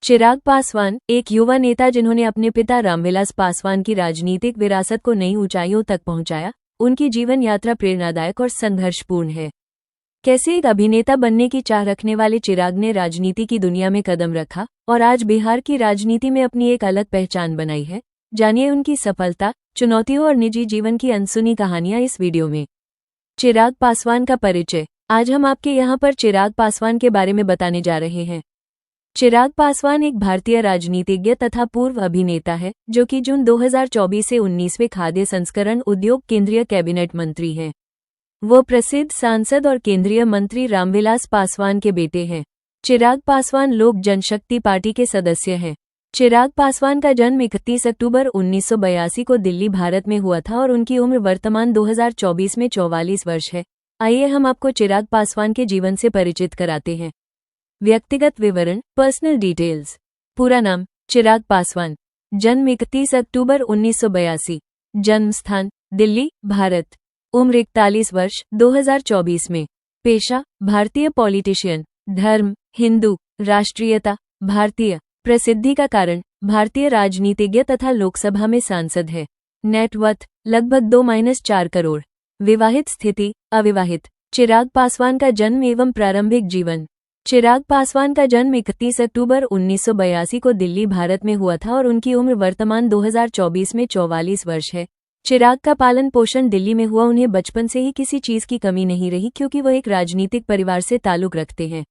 चिराग पासवान एक युवा नेता जिन्होंने अपने पिता रामविलास पासवान की राजनीतिक विरासत को नई ऊंचाइयों तक पहुंचाया। उनकी जीवन यात्रा प्रेरणादायक और संघर्षपूर्ण है। कैसे एक अभिनेता बनने की चाह रखने वाले चिराग ने राजनीति की दुनिया में कदम रखा और आज बिहार की राजनीति में अपनी एक अलग पहचान बनाई है। जानिए उनकी सफलता, चुनौतियों और निजी जीवन की अनसुनी कहानियां इस वीडियो में। चिराग पासवान का परिचय। आज हम आपके यहाँ पर चिराग पासवान के बारे में बताने जा रहे हैं। चिराग पासवान एक भारतीय राजनीतिज्ञ तथा पूर्व अभिनेता है, जो कि जून 2024 से 19वें खाद्य संस्करण उद्योग केंद्रीय कैबिनेट मंत्री हैं। वो प्रसिद्ध सांसद और केंद्रीय मंत्री रामविलास पासवान के बेटे हैं। चिराग पासवान लोक जनशक्ति पार्टी के सदस्य हैं। चिराग पासवान का जन्म 31 अक्टूबर 1982 को दिल्ली, भारत में हुआ था और उनकी उम्र वर्तमान 2024 में 44 वर्ष है। आइए हम आपको चिराग पासवान के जीवन से परिचित कराते हैं। व्यक्तिगत विवरण, पर्सनल डिटेल्स। पूरा नाम चिराग पासवान। जन्म 31 अक्टूबर 1982। जन्म स्थान दिल्ली, भारत। उम्र 41 वर्ष 2024 में। पेशा भारतीय पॉलिटिशियन। धर्म हिंदू। राष्ट्रीयता भारतीय। प्रसिद्धि का कारण भारतीय राजनीतिज्ञ तथा लोकसभा में सांसद है। नेटवर्थ लगभग 2-4 करोड़। विवाहित स्थिति अविवाहित। चिराग पासवान का जन्म एवं प्रारंभिक जीवन। चिराग पासवान का जन्म 31 अक्टूबर 1982 को दिल्ली, भारत में हुआ था और उनकी उम्र वर्तमान 2024 में 44 वर्ष है। चिराग का पालन पोषण दिल्ली में हुआ। उन्हें बचपन से ही किसी चीज की कमी नहीं रही, क्योंकि वह एक राजनीतिक परिवार से ताल्लुक रखते हैं।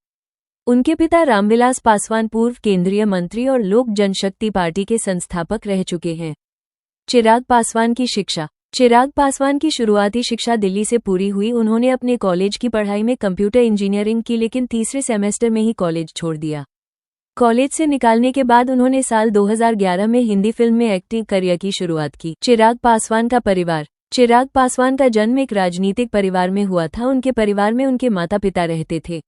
उनके पिता रामविलास पासवान पूर्व केंद्रीय मंत्री और लोक जनशक्ति पार्टी के संस्थापक रह चुके हैं। चिराग पासवान की शिक्षा। चिराग पासवान की शुरुआती शिक्षा दिल्ली से पूरी हुई। उन्होंने अपने कॉलेज की पढ़ाई में कंप्यूटर इंजीनियरिंग की, लेकिन तीसरे सेमेस्टर में ही कॉलेज छोड़ दिया। कॉलेज से निकालने के बाद उन्होंने साल 2011 में हिंदी फिल्म में एक्टिंग करियर की शुरुआत की। चिराग पासवान का परिवार। चिराग पासवान का जन्म एक राजनीतिक परिवार में हुआ था। उनके परिवार में उनके माता पिता रहते थे।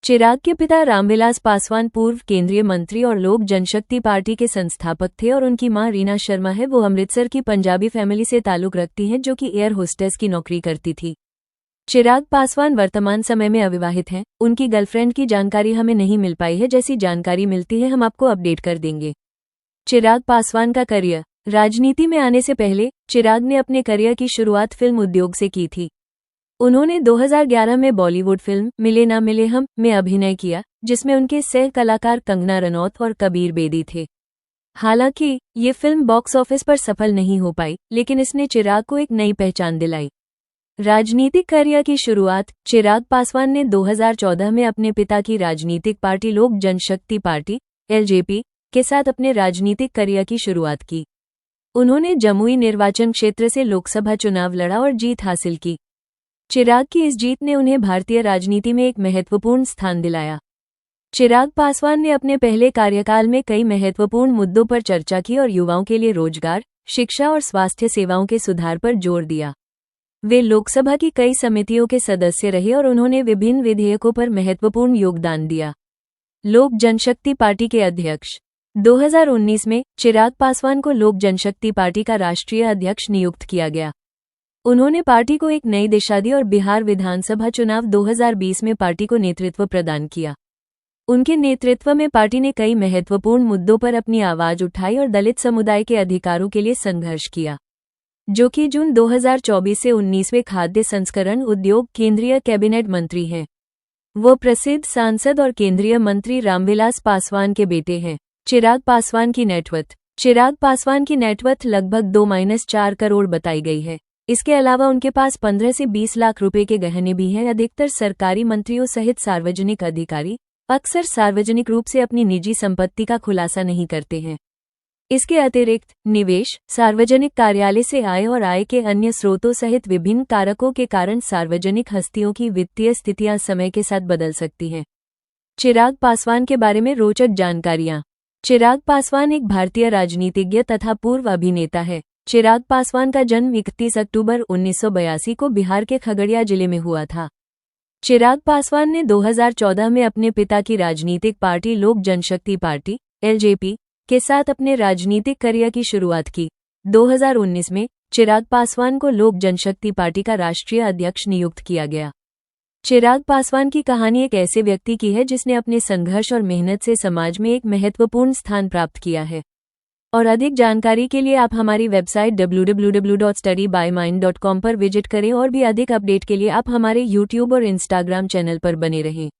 चिराग के पिता रामविलास पासवान पूर्व केंद्रीय मंत्री और लोक जनशक्ति पार्टी के संस्थापक थे और उनकी मां रीना शर्मा है। वो अमृतसर की पंजाबी फैमिली से ताल्लुक रखती हैं, जो कि एयर होस्टेस की नौकरी करती थी। चिराग पासवान वर्तमान समय में अविवाहित हैं। उनकी गर्लफ्रेंड की जानकारी हमें नहीं मिल पाई है। जैसी जानकारी मिलती है हम आपको अपडेट कर देंगे। चिराग पासवान का करियर। राजनीति में आने से पहले चिराग ने अपने करियर की शुरुआत फिल्म उद्योग से की थी। उन्होंने 2011 में बॉलीवुड फिल्म मिले ना मिले हम में अभिनय किया, जिसमें उनके सह कलाकार कंगना रनौत और कबीर बेदी थे। हालांकि ये फिल्म बॉक्स ऑफिस पर सफल नहीं हो पाई, लेकिन इसने चिराग को एक नई पहचान दिलाई। राजनीतिक करियर की शुरुआत। चिराग पासवान ने 2014 में अपने पिता की राजनीतिक पार्टी लोक जनशक्ति पार्टी (एलजेपी) के साथ अपने राजनीतिक करियर की शुरुआत की। उन्होंने जमुई निर्वाचन क्षेत्र से लोकसभा चुनाव लड़ा और जीत हासिल की। चिराग की इस जीत ने उन्हें भारतीय राजनीति में एक महत्वपूर्ण स्थान दिलाया। चिराग पासवान ने अपने पहले कार्यकाल में कई महत्वपूर्ण मुद्दों पर चर्चा की और युवाओं के लिए रोजगार, शिक्षा और स्वास्थ्य सेवाओं के सुधार पर जोर दिया। वे लोकसभा की कई समितियों के सदस्य रहे और उन्होंने विभिन्न विधेयकों पर महत्वपूर्ण योगदान दिया। लोक जनशक्ति पार्टी के अध्यक्ष। 2019 में चिराग पासवान को लोक जनशक्ति पार्टी का राष्ट्रीय अध्यक्ष नियुक्त किया गया। उन्होंने पार्टी को एक नई दिशा दी और बिहार विधानसभा चुनाव 2020 में पार्टी को नेतृत्व प्रदान किया। उनके नेतृत्व में पार्टी ने कई महत्वपूर्ण मुद्दों पर अपनी आवाज उठाई और दलित समुदाय के अधिकारों के लिए संघर्ष किया, जो कि जून 2024 से 19वें खाद्य संस्करण उद्योग केंद्रीय कैबिनेट मंत्री हैं। वो प्रसिद्ध सांसद और केंद्रीय मंत्री रामविलास पासवान के बेटे हैं। चिराग पासवान की नेटवर्थ। चिराग पासवान की नेटवर्थ लगभग 2-4 करोड़ बताई गई है। इसके अलावा उनके पास 15 से 20 लाख रुपए के गहने भी हैं। अधिकतर सरकारी मंत्रियों सहित सार्वजनिक अधिकारी अक्सर सार्वजनिक रूप से अपनी निजी संपत्ति का खुलासा नहीं करते हैं। इसके अतिरिक्त निवेश, सार्वजनिक कार्यालय से आय और आय के अन्य स्रोतों सहित विभिन्न कारकों के कारण सार्वजनिक हस्तियों की वित्तीय स्थितियां समय के साथ बदल सकती हैं। चिराग पासवान के बारे में रोचक जानकारियां। चिराग पासवान एक भारतीय राजनीतिज्ञ तथा पूर्व अभिनेता है। चिराग पासवान का जन्म 31 अक्टूबर 1982 को बिहार के खगड़िया जिले में हुआ था। चिराग पासवान ने 2014 में अपने पिता की राजनीतिक पार्टी लोक जनशक्ति पार्टी (एलजेपी) के साथ अपने राजनीतिक करियर की शुरुआत की। 2019 में चिराग पासवान को लोक जनशक्ति पार्टी का राष्ट्रीय अध्यक्ष नियुक्त किया गया। चिराग पासवान की कहानी एक ऐसे व्यक्ति की है जिसने अपने संघर्ष और मेहनत से समाज में एक महत्वपूर्ण स्थान प्राप्त किया है। और अधिक जानकारी के लिए आप हमारी वेबसाइट www.studybymind.com पर विजिट करें और भी अधिक अपडेट के लिए आप हमारे YouTube और Instagram चैनल पर बने रहें।